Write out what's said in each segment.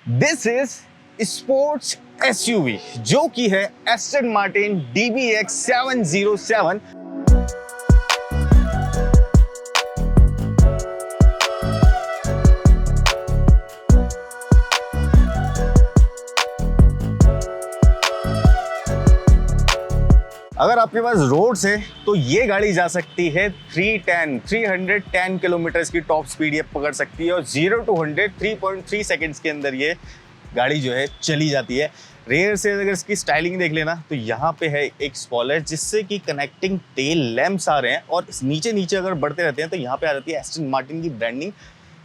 This is sports SUV जो कि है एस्टन मार्टिन DBX 707। अगर आपके पास रोड्स है तो ये गाड़ी जा सकती है 310 किलोमीटर की टॉप स्पीड ये पकड़ सकती है और 0 to 100 3.3 सेकंड्स के अंदर ये गाड़ी जो है चली जाती है। रेयर से अगर इसकी स्टाइलिंग देख लेना तो यहाँ पे है एक स्पॉइलर जिससे कि कनेक्टिंग टेल लैंप्स आ रहे हैं और नीचे नीचे अगर बढ़ते रहते हैं तो यहाँ पे आ जाती है एस्टन मार्टिन की ब्रांडिंग।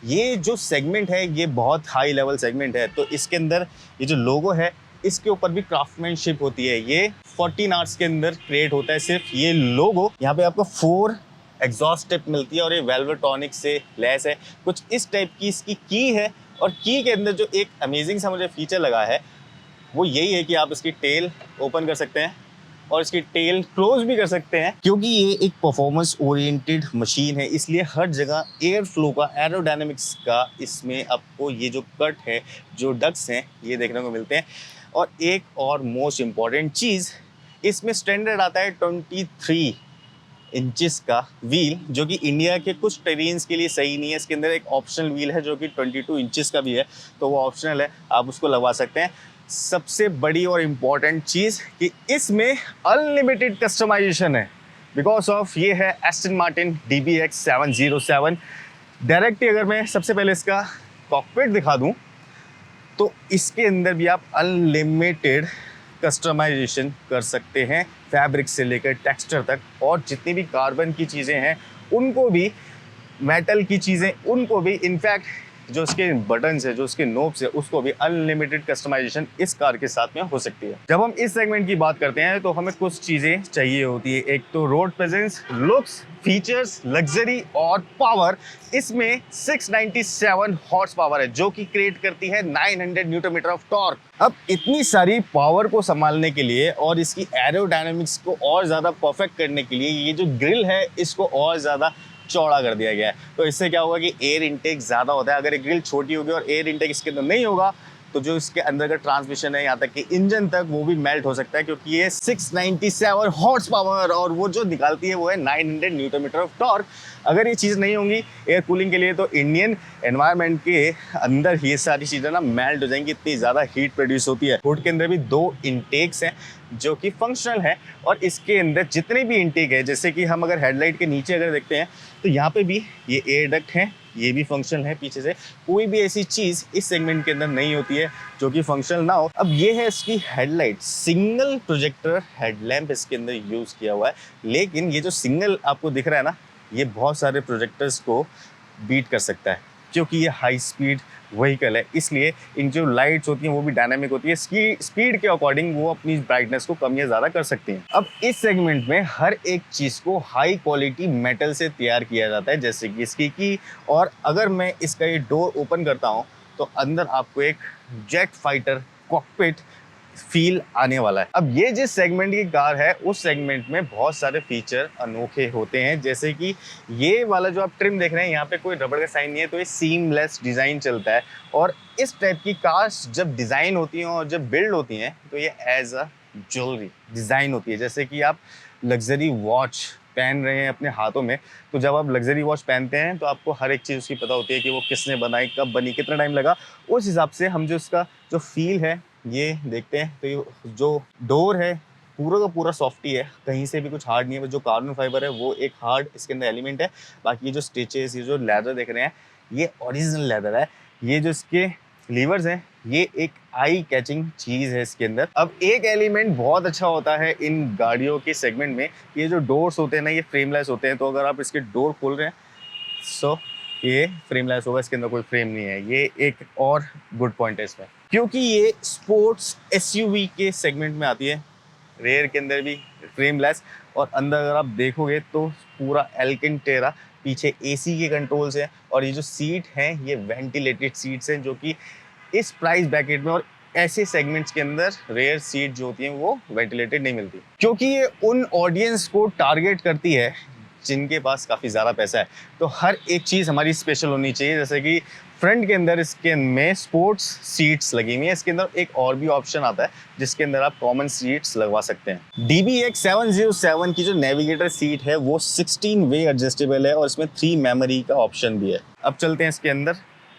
ये जो सेगमेंट है ये बहुत हाई लेवल सेगमेंट है, तो इसके अंदर ये जो लोगो है इसके ऊपर भी क्राफ्टमैनशिप होती है। ये 14 आवर्स के अंदर क्रिएट होता है सिर्फ ये लोगो। यहाँ पे आपको 4 एग्जॉस्ट टिप मिलती है और ये वेल्वेटॉनिक से लेस है। कुछ इस टाइप की इसकी की है और की के अंदर जो एक अमेजिंग सा मुझे फीचर लगा है वो यही है कि आप इसकी टेल ओपन कर सकते हैं और इसकी टेल क्लोज भी कर सकते हैं। क्योंकि ये एक परफॉर्मेंस ओरिएंटेड मशीन है इसलिए हर जगह एयर फ्लो का, एरोडायनेमिक्स का इसमें आपको ये जो कट है, जो डक्ट्स हैं ये देखने को मिलते हैं। और एक और मोस्ट इम्पॉर्टेंट चीज़, इसमें स्टैंडर्ड आता है 23 इंचेस का व्हील जो कि इंडिया के कुछ टेरेन्स के लिए सही नहीं है। इसके अंदर एक ऑप्शनल व्हील है जो कि 22 इंचेस का भी है, तो वो ऑप्शनल है, आप उसको लगवा सकते हैं। सबसे बड़ी और इम्पॉर्टेंट चीज़ कि इसमें अनलिमिटेड कस्टमाइजेशन है बिकॉज ऑफ ये है एस्टन मार्टिन DBX 707। डायरेक्टली अगर मैं सबसे पहले इसका कॉकपिट दिखा दूं तो इसके अंदर भी आप अनलिमिटेड कस्टमाइजेशन कर सकते हैं, फैब्रिक से लेकर टेक्सचर तक, और जितनी भी कार्बन की चीज़ें हैं उनको भी, मेटल की चीज़ें उनको भी, इनफैक्ट जो इसके बटन्स है, जो इसके नोब्स है, उसको भी अनलिमिटेड कस्टमाइजेशन इस कार के साथ में हो सकती है। जब हम इस सेगमेंट की बात करते हैं तो हमें कुछ चीज़ें चाहिए होती है। एक तो road presence, looks, features, luxury और पावर। इसमें 697 हॉर्स पावर है जो कि क्रिएट करती है 900 न्यूटन मीटर ऑफ टॉर्क। अब इतनी सारी पावर को संभालने के लिए और इसकी एरोडायनामिक्स को और ज़्यादा परफेक्ट करने के लिए ये जो ग्रिल है इसको और ज़्यादा चौड़ा कर दिया गया है। तो इससे क्या होगा कि एयर इनटेक ज़्यादा होता है। अगर एक ग्रिल छोटी होगी और एयर इनटेक इसके अंदर नहीं होगा तो जो इसके अंदर का ट्रांसमिशन है यहाँ तक कि इंजन तक वो भी मेल्ट हो सकता है, क्योंकि ये 697 हॉर्स पावर और वो जो निकालती है वो है 900 न्यूटन मीटर ऑफ टॉर्क। अगर ये चीज़ नहीं होंगी एयर कूलिंग के लिए तो इंडियन एनवायरनमेंट के अंदर ये सारी चीज़ें ना मेल्ट हो जाएंगी, इतनी ज़्यादा हीट प्रोड्यूस होती है। हुड के अंदर भी 2 इंटेक्स हैं जो कि फंक्शनल है और इसके अंदर जितने भी इंटेक है, जैसे कि हम अगर हेडलाइट के नीचे अगर देखते हैं तो यहाँ पे भी ये एयर डक्ट है, ये भी फंक्शनल है पीछे से। कोई भी ऐसी चीज़ इस सेगमेंट के अंदर नहीं होती है जो कि फंक्शनल ना हो। अब ये है इसकी हेडलाइट, सिंगल प्रोजेक्टर हेडलैम्प इसके अंदर यूज़ किया हुआ है, लेकिन ये जो सिंगल आपको दिख रहा है ना, ये बहुत सारे प्रोजेक्टर्स को बीट कर सकता है क्योंकि ये हाई स्पीड व्हीकल है, इसलिए इन जो लाइट्स होती हैं वो भी डायनामिक होती है। इसकी स्पीड के अकॉर्डिंग वो अपनी ब्राइटनेस को कम या ज़्यादा कर सकती हैं। अब इस सेगमेंट में हर एक चीज़ को हाई क्वालिटी मेटल से तैयार किया जाता है, जैसे कि इसकी की। और अगर मैं इसका ये डोर ओपन करता हूँ तो अंदर आपको एक जेट फाइटर कॉकपिट फील आने वाला है। अब ये जिस सेगमेंट की कार है उस सेगमेंट में बहुत सारे फीचर अनोखे होते हैं, जैसे कि ये वाला जो आप ट्रिम देख रहे हैं यहाँ पे कोई रबड़ का साइन नहीं है, तो ये सीमलेस डिज़ाइन चलता है। और इस टाइप की कार्स जब डिज़ाइन होती हैं और जब बिल्ड होती हैं तो ये एज अ ज्वेलरी डिज़ाइन होती है। जैसे कि आप लग्जरी वॉच पहन रहे हैं अपने हाथों में, तो जब आप लग्जरी वॉच पहनते हैं तो आपको हर एक चीज़ उसकी पता होती है कि वो किसने बनाई, कब बनी, कितना टाइम लगा। उस हिसाब से हम जो इसका जो फील है ये देखते हैं तो ये जो डोर है पूरा का पूरा सॉफ्टी है, कहीं से भी कुछ हार्ड नहीं है। जो कार्बन फाइबर है वो एक हार्ड इसके अंदर एलिमेंट है। बाकी ये जो स्टिचेस, ये जो लेदर देख रहे हैं ये ओरिजिनल लेदर है। ये जो इसके लीवर्स हैं ये एक आई कैचिंग चीज़ है इसके अंदर। अब एक एलिमेंट बहुत अच्छा होता है इन गाड़ियों के सेगमेंट में, ये जो डोर्स होते हैं ना ये फ्रेमलेस होते हैं, तो अगर आप इसके डोर खोल रहे हैं सो ये फ्रेमलेस होगा, इसके अंदर कोई फ्रेम नहीं है। ये एक और गुड पॉइंट है इसमें, क्योंकि ये स्पोर्ट्स एसयूवी के सेगमेंट में आती है। रेयर के अंदर भी फ्रेमलेस और अंदर अगर आप देखोगे तो पूरा एल्केंटेरा, पीछे एसी के कंट्रोल्स हैं और ये जो सीट हैं ये वेंटिलेटेड सीट्स हैं, जो कि इस प्राइस ब्रैकेट में और ऐसे सेगमेंट्स के अंदर रेयर सीट जो होती हैं वो वेंटिलेटेड नहीं मिलती, क्योंकि ये उन ऑडियंस को टारगेट करती है जिनके पास काफ़ी ज़्यादा पैसा है। तो हर एक चीज़ हमारी स्पेशल होनी चाहिए, जैसे कि फ्रंट के अंदर इसके में स्पोर्ट्स सीट्स लगी हुई है। इसके अंदर एक और भी ऑप्शन आता है जिसके अंदर आप कॉमन सीट्स लगवा सकते हैं। DBX707 की जो नेविगेटर सीट है वो 16 वे एडजस्टेबल है और इसमें 3 मेमोरी का ऑप्शन भी है। अब चलते हैं इसके अंदर।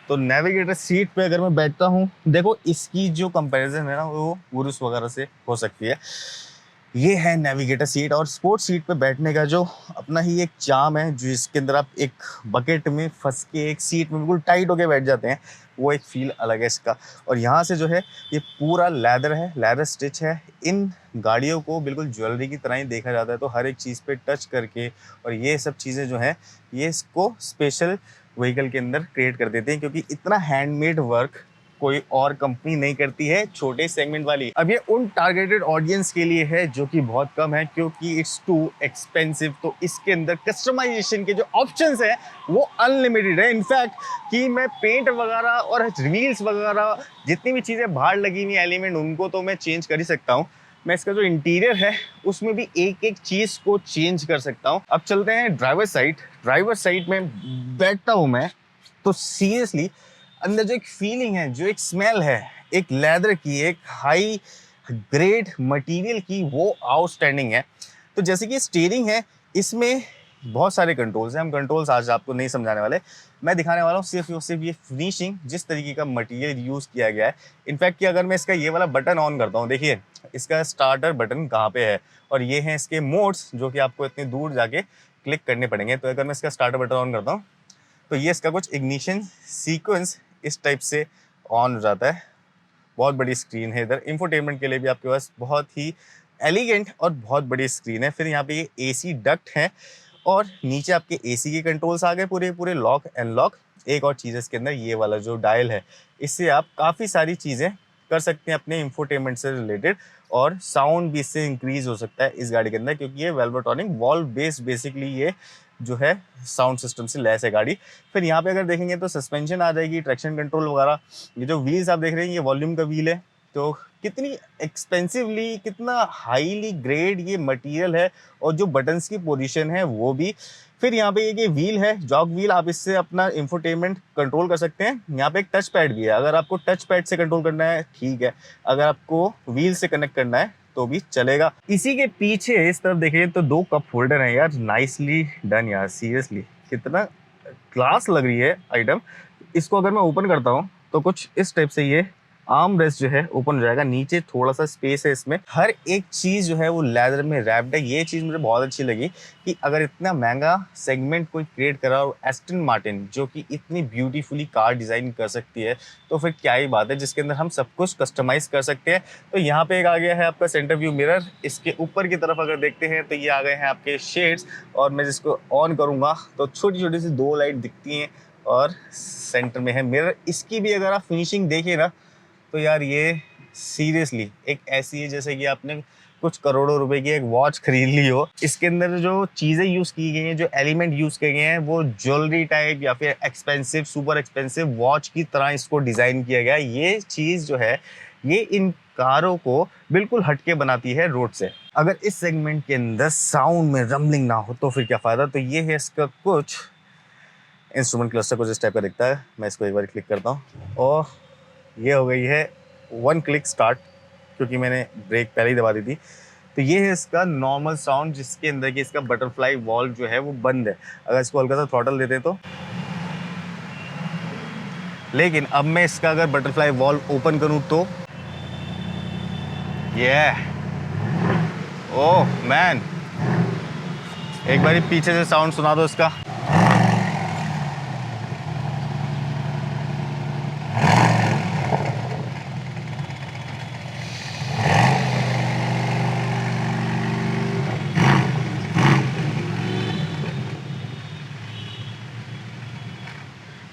तो नेविगेटर सीट पे अगर मैं बैठता हूँ, देखो इसकी जो कंपैरिजन है ना वो उरुस वगैरह से हो सकती है। ये है नेविगेटर सीट, और स्पोर्ट्स सीट पे बैठने का जो अपना ही एक चार्म है, जो इसके अंदर आप एक बकेट में फंस के एक सीट में बिल्कुल टाइट होके बैठ जाते हैं, वो एक फील अलग है इसका। और यहाँ से जो है ये पूरा लेदर है, लेदर स्टिच है। इन गाड़ियों को बिल्कुल ज्वेलरी की तरह ही देखा जाता है, तो हर एक चीज़ पे टच करके और ये सब चीज़ें जो हैं ये इसको स्पेशल व्हीकल के अंदर क्रिएट कर देते हैं, क्योंकि इतना हैंडमेड वर्क कोई और कंपनी नहीं करती है छोटे सेगमेंट वाली। अब ये उन टारगेटेड ऑडियंस के लिए है जो कि बहुत कम है, क्योंकि इट्स टू एक्सपेंसिव। तो इसके अंदर कस्टमाइजेशन के जो ऑप्शंस है वो अनलिमिटेड है। इनफैक्ट कि मैं पेंट वगैरह और व्हील्स वगैरह जितनी भी चीज़ें बाहर लगी हुई एलिमेंट उनको तो मैं चेंज कर ही सकता हूँ, मैं इसका जो इंटीरियर है उसमें भी एक एक चीज़ को चेंज कर सकता हूँ। अब चलते हैं ड्राइवर साइड। ड्राइवर साइड में बैठता हूँ मैं, तो सीरियसली अंदर जो एक फीलिंग है, जो एक स्मेल है, एक लेदर की, एक हाई ग्रेड मटेरियल की, वो आउटस्टैंडिंग है। तो जैसे कि स्टीयरिंग है, इसमें बहुत सारे कंट्रोल्स हैं। हम कंट्रोल्स आज आपको नहीं समझाने वाले, मैं दिखाने वाला हूँ सिर्फ और सिर्फ ये फिनिशिंग, जिस तरीके का मटेरियल यूज़ किया गया है। इनफैक्ट कि अगर मैं इसका ये वाला बटन ऑन करता हूँ, देखिए इसका स्टार्टर बटन कहाँ पे है, और ये हैं इसके मोड्स जो कि आपको इतनी दूर जाके क्लिक करने पड़ेंगे। तो अगर मैं इसका स्टार्टर बटन ऑन करता हूँ तो ये इसका कुछ इग्निशन सीक्वेंस इस टाइप से ऑन हो जाता है। बहुत बड़ी स्क्रीन है इधर, इंफोटेनमेंट के लिए भी आपके पास बहुत ही एलिगेंट और बहुत बड़ी स्क्रीन है। फिर यहाँ पे ये एसी डक्ट है, और नीचे आपके एसी के कंट्रोल्स आ गए पूरे पूरे, लॉक एंड लॉक। एक और चीज़ है इसके अंदर, ये वाला जो डायल है, इससे आप काफ़ी सारी चीज़ें कर सकते हैं अपने इंफोटेनमेंट से रिलेटेड, और साउंड भी इससे इंक्रीज हो सकता है इस गाड़ी के अंदर, क्योंकि ये वेल्वोट्रॉनिक वॉल्व बेस्ड बेसिकली ये जो है साउंड सिस्टम से लैस है गाड़ी। फिर यहाँ पे अगर देखेंगे तो सस्पेंशन आ जाएगी, ट्रैक्शन कंट्रोल वगैरह। ये जो व्हील्स आप देख रहे हैं ये वॉल्यूम का व्हील है, तो कितनी एक्सपेंसिवली, कितना हाईली ग्रेड ये मटेरियल है, और जो बटन्स की पोजीशन है वो भी। फिर यहाँ पे ये व्हील है, जॉग व्हील, आप इससे अपना इंफोटेनमेंट कंट्रोल कर सकते हैं। यहाँ पे एक टच पैड भी है, अगर आपको टच पैड से कंट्रोल करना है ठीक है, अगर आपको व्हील से कनेक्ट करना है तो भी चलेगा। इसी के पीछे इस तरफ देखिए तो 2 कप होल्डर हैं यार, नाइसली डन यार, सीरियसली कितना क्लास लग रही है आइटम। इसको अगर मैं ओपन करता हूँ तो कुछ इस टाइप से ये आर्म रेस्ट जो है ओपन हो जाएगा। नीचे थोड़ा सा स्पेस है इसमें, हर एक चीज़ जो है वो लेदर में रैप्ड है। ये चीज़ मुझे बहुत अच्छी लगी कि अगर इतना महंगा सेगमेंट कोई क्रिएट करा, और एस्टन मार्टिन जो कि इतनी ब्यूटीफुली कार डिज़ाइन कर सकती है, तो फिर क्या ही बात है जिसके अंदर हम सब कुछ कस्टमाइज़ कर सकते हैं। तो यहाँ पे एक आ गया है आपका सेंटर व्यू मिरर। इसके ऊपर की तरफ अगर देखते हैं तो ये आ गए हैं आपके शेड्स, और मैं जिसको ऑन करूँगा तो छोटी छोटी सी 2 लाइट दिखती हैं, और सेंटर में है मिरर। इसकी भी अगर आप फिनिशिंग देखिए ना तो यार ये सीरियसली एक ऐसी है जैसे कि आपने कुछ करोड़ों रुपए की एक वॉच खरीद ली हो। इसके अंदर जो चीज़ें यूज़ की गई हैं, जो एलिमेंट यूज़ किए गए हैं, वो ज्वेलरी टाइप या फिर एक्सपेंसिव, सुपर एक्सपेंसिव वॉच की तरह इसको डिज़ाइन किया गया है। ये चीज़ जो है ये इन कारों को बिल्कुल हटके बनाती है रोड से। अगर इस सेगमेंट के अंदर साउंड में रम्बलिंग ना हो तो फिर क्या फ़ायदा। तो ये है इसका कुछ इंस्ट्रूमेंट क्लस्टर, कुछ इस टाइप का दिखता है। मैं इसको एक बार क्लिक करता हूँ और ये हो गई है 1 क्लिक स्टार्ट, क्योंकि मैंने ब्रेक पहले ही दबा दी थी। तो ये है इसका नॉर्मल साउंड, जिसके अंदर कि इसका बटरफ्लाई वॉल्व जो है वो बंद है। अगर इसको हल्का सा थ्रॉटल देते तो, लेकिन अब मैं इसका अगर बटरफ्लाई वॉल्व ओपन करूं तो ये ओह मैन, एक बार पीछे से साउंड सुना दो इसका।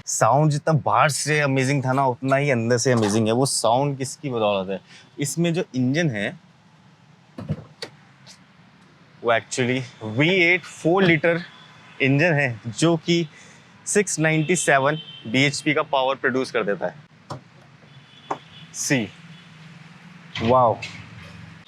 साउंड जितना बाहर से अमेजिंग था ना, उतना ही अंदर से अमेजिंग है। वो साउंड किसकी बदौलत है, इसमें जो इंजन है वो एक्चुअली V8 4 लीटर इंजन है, जो कि 697 bhp का पावर प्रोड्यूस कर देता है। सी वाओ,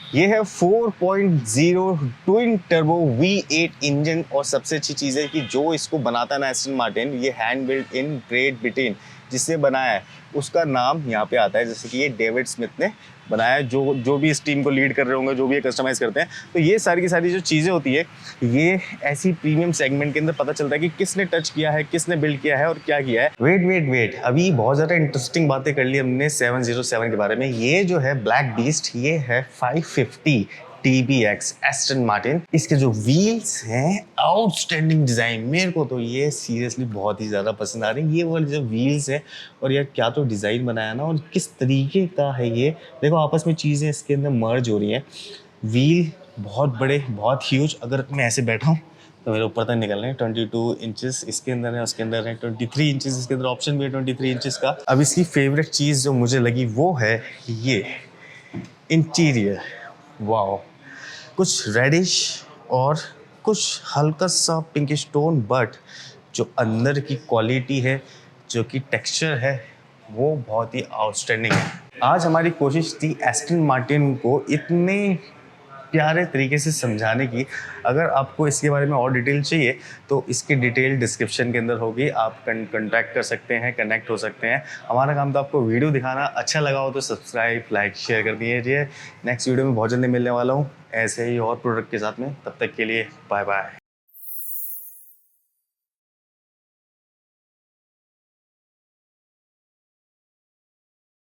ये है 4.0 ट्विन टर्बो V8 इंजन। और सबसे अच्छी चीज़ है कि जो इसको बनाता है ना एस्टन मार्टिन, ये hand build in great Britain. जिसने बनाया है उसका नाम यहाँ पे आता है, जैसे कि ये डेविड स्मिथ ने बनाया है, जो भी इस टीम को लीड कर रहे होंगे, जो भी ये कस्टमाइज़ करते हैं। तो ये सारी की सारी जो चीज़ें होती है, ये ऐसी प्रीमियम सेगमेंट के अंदर पता चलता है कि किसने टच किया है, किसने बिल्ड किया है और क्या किया है। वेट, अभी बहुत ज़्यादा इंटरेस्टिंग बातें कर ली हमने 707 के बारे में। ये जो है ब्लैक बीस्ट, ये है 550 TBX एस्टन मार्टिन। इसके जो व्हील्स हैं, आउटस्टैंडिंग डिज़ाइन, मेरे को तो ये सीरियसली बहुत ही ज़्यादा पसंद आ रहे हैं। ये वाले जो व्हील्स हैं, और यार क्या तो डिज़ाइन बनाया ना, और किस तरीके का है ये। देखो आपस में चीज़ें इसके अंदर मर्ज हो रही हैं। व्हील बहुत बड़े, बहुत ह्यूज। अगर मैं ऐसे बैठा हूँ तो मेरे ऊपर तक निकल रहे हैं। 22 इंचेस इसके अंदर है, उसके अंदर है 23 इंचेस, इसके अंदर ऑप्शन भी है 23 इंचेस का। अब इसकी फेवरेट चीज़ जो मुझे लगी वो है ये इंटीरियर। वाओ, कुछ रेडिश और कुछ हल्का सा पिंकिश टोन, बट जो अंदर की क्वालिटी है, जो कि टेक्सचर है, वो बहुत ही आउटस्टैंडिंग है। आज हमारी कोशिश थी एस्टन मार्टिन को इतने प्यारे तरीके से समझाने की। अगर आपको इसके बारे में और डिटेल चाहिए तो इसकी डिटेल डिस्क्रिप्शन के अंदर होगी, आप कॉन्टैक्ट कर सकते हैं, कनेक्ट हो सकते हैं। हमारा काम तो आपको वीडियो दिखाना। अच्छा लगा हो तो सब्सक्राइब, लाइक, शेयर कर दीजिए। नेक्स्ट वीडियो में बहुत जल्दी मिलने वाला हूँ ऐसे ही और प्रोडक्ट के साथ में। तब तक के लिए बाय बाय।